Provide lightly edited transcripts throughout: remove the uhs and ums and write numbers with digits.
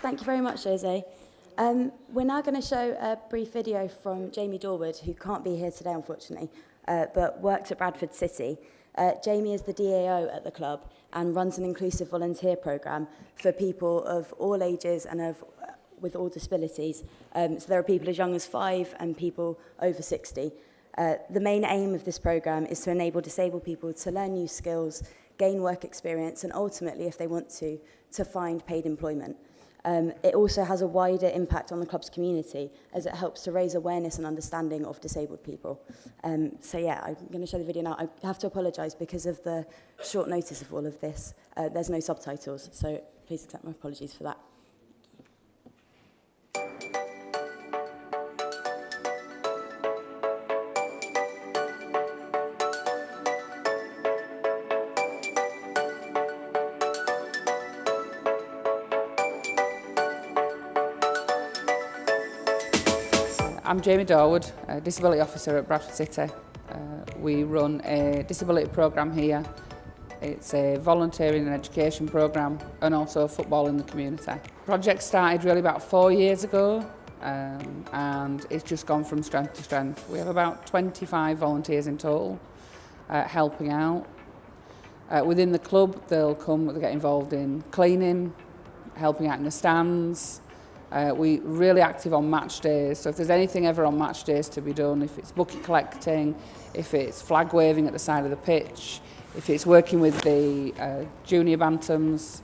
Thank you very much, Jose. We're now going to show a brief video from Jamie Dorwood, who can't be here today, unfortunately, but worked at Bradford City. Jamie is the DAO at the club and runs an inclusive volunteer programme for people of all ages and with all disabilities. So there are people as young as 5 and people over 60. The main aim of this programme is to enable disabled people to learn new skills, gain work experience, and ultimately, if they want to find paid employment. It also has a wider impact on the club's community as it helps to raise awareness and understanding of disabled people. So yeah, I'm going to show the video now. I have to apologise because of the short notice of all of this. There's no subtitles, so please accept my apologies for that. I'm Jamie Dorwood, a Disability Officer at Bradford City. We run a disability programme here. It's a volunteering and education programme and also football in the community. The project started really about 4 years ago and it's just gone from strength to strength. We have about 25 volunteers in total helping out. Within the club they'll get involved in cleaning, helping out in the stands. We're really active on match days, so if there's anything ever on match days to be done, if it's bucket collecting, if it's flag waving at the side of the pitch, if it's working with the junior bantams,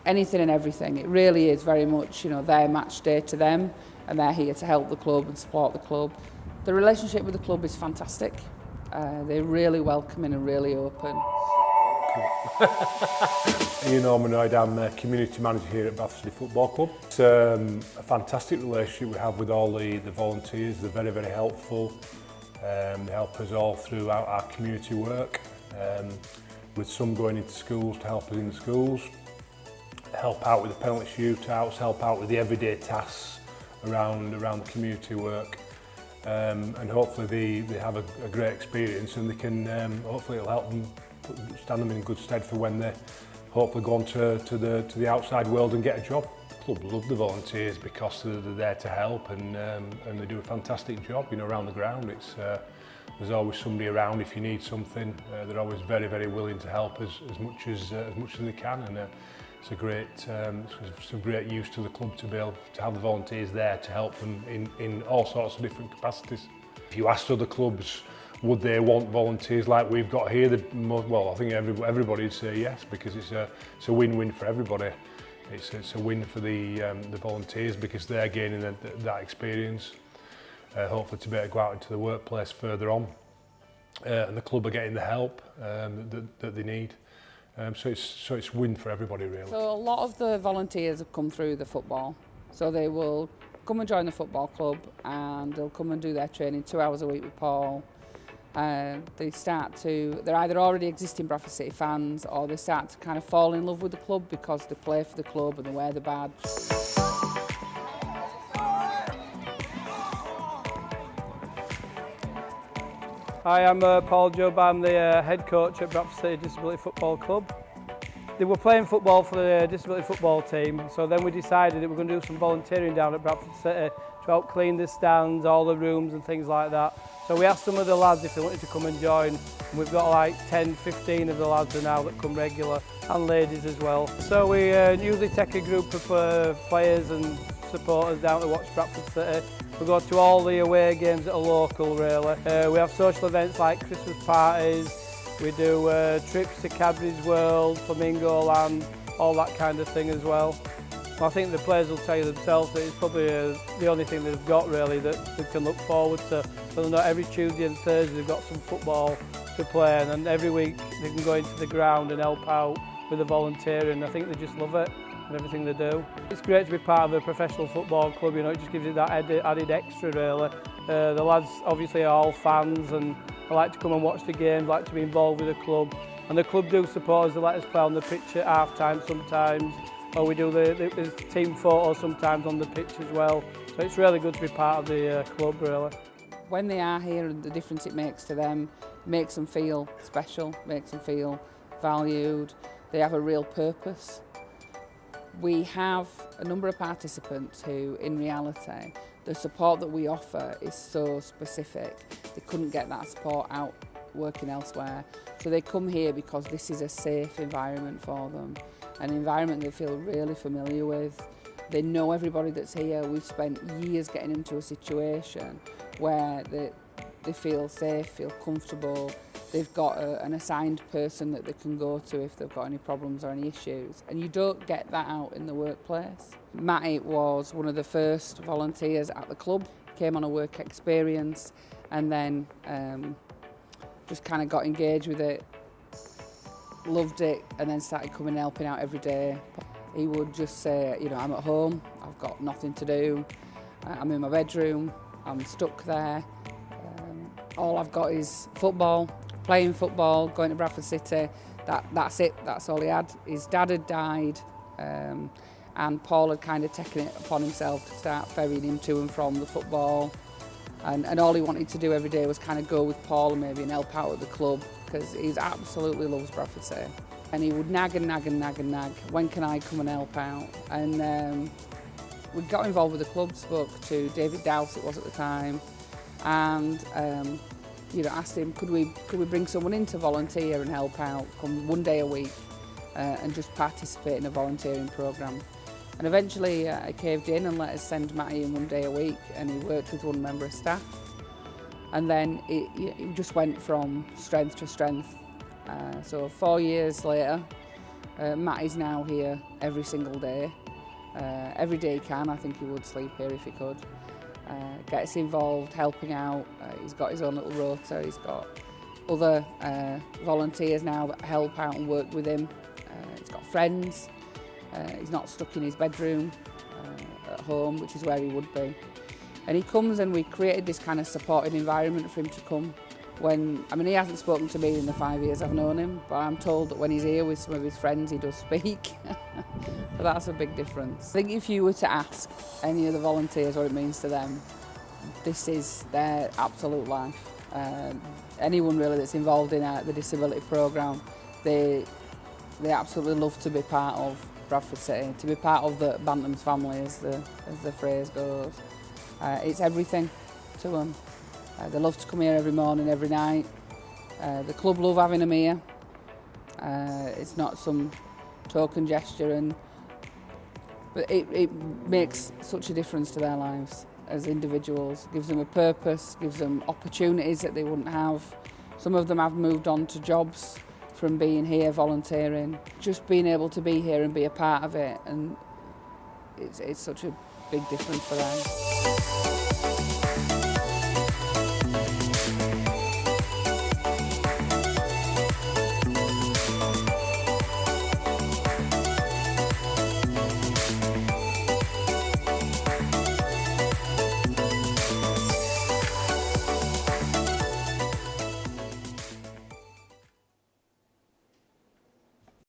anything and everything. It really is very much, their match day to them, and they're here to help the club and support the club. The relationship with the club is fantastic. They're really welcoming and really open. Ian Ormanoid, I'm the community manager here at Bradford City Football Club. It's a fantastic relationship we have with all the volunteers. They're very, very helpful. They help us all throughout our community work, with some going into schools to help us in the schools, help out with the penalty shootouts, help out with the everyday tasks around the community work. And hopefully they have a great experience, and they can hopefully it'll help them stand them in good stead for when they hopefully go on to the outside world and get a job. The club love the volunteers because they're there to help, and they do a fantastic job, around the ground. There's always somebody around if you need something. They're always very, very willing to help as much as they can, and it's a great use to the club to be able to have the volunteers there to help them in all sorts of different capacities. If you asked other clubs, would they want volunteers like we've got here? I think everybody would say yes, because it's a win-win for everybody. It's a win for the volunteers because they're gaining that experience, hopefully to be able to go out into the workplace further on, and the club are getting the help that they need. So it's win for everybody, really. So a lot of the volunteers have come through the football, so they will come and join the football club and they'll come and do their training 2 hours a week with Paul. They're either already existing Bradford City fans, or they start to kind of fall in love with the club because they play for the club and they wear the badge. Hi, I'm Paul Jubb. I'm the head coach at Bradford City Disability Football Club. They were playing football for the disability football team, so then we decided that we're going to do some volunteering down at Bradford City to help clean the stands, all the rooms and things like that. So we asked some of the lads if they wanted to come and join, and we've got like 10, 15 of the lads now that come regular, and ladies as well. So we usually take a group of players and supporters down to watch Bradford City. We go to all the away games that are local, really. We have social events like Christmas parties. We do trips to Cadbury's World, Flamingo Land, all that kind of thing as well. I think the players will tell you themselves that it's probably the only thing they've got really that they can look forward to. So not every Tuesday and Thursday they've got some football to play, and then every week they can go into the ground and help out with the volunteering. I think they just love it and everything they do. It's great to be part of a professional football club, it just gives you that added extra really. The lads obviously are all fans and they like to come and watch the games, like to be involved with the club. And the club do support us, they let us play on the pitch at half-time sometimes, or we do the team photos sometimes on the pitch as well. So it's really good to be part of the club, really. When they are here and the difference it makes to them, makes them feel special, makes them feel valued, they have a real purpose. We have a number of participants who, in reality, the support that we offer is so specific. They couldn't get that support out working elsewhere. So they come here because this is a safe environment for them, an environment they feel really familiar with. They know everybody that's here. We've spent years getting them to a situation where they feel safe, feel comfortable. They've got an assigned person that they can go to if they've got any problems or any issues. And you don't get that out in the workplace. Matty was one of the first volunteers at the club, came on a work experience and then just kind of got engaged with it, loved it, and then started coming and helping out every day. He would just say, you know, I'm at home, I've got nothing to do, I'm in my bedroom, I'm stuck there. All I've got is football, playing football, going to Bradford City. That's it, that's all he had. His dad had died and Paul had kind of taken it upon himself to start ferrying him to and from the football. And all he wanted to do every day was kind of go with Paul and maybe and help out at the club, because he absolutely loves Bradford City. And he would nag and nag and nag and nag, when can I come and help out? And we got involved with the club, spoke to David Dowse, it was at the time, and you know, asked him, could we bring someone in to volunteer and help out, come one day a week and just participate in a volunteering programme. And eventually I caved in and let us send Matty in one day a week, and he worked with one member of staff. And then it just went from strength to strength. So 4 years later, Matty's now here every single day. Every day he can. I think he would sleep here if he could. Gets involved, helping out. He's got his own little rota. He's got other volunteers now that help out and work with him. He's got friends. He's not stuck in his bedroom at home, which is where he would be. And he comes, and we created this kind of supported environment for him to come. He hasn't spoken to me in the 5 years I've known him, but I'm told that when he's here with some of his friends, he does speak. But that's a big difference. I think if you were to ask any of the volunteers what it means to them, this is their absolute life. Anyone really that's involved in the disability programme, they absolutely love to be part of Bradford City, to be part of the Bantams family, as the phrase goes. It's everything to them. They love to come here every morning, every night. The club love having them here. It's not some token gesture, but it makes such a difference to their lives as individuals. Gives them a purpose, gives them opportunities that they wouldn't have. Some of them have moved on to jobs from being here volunteering. Just being able to be here and be a part of it, and it's such a big difference for them.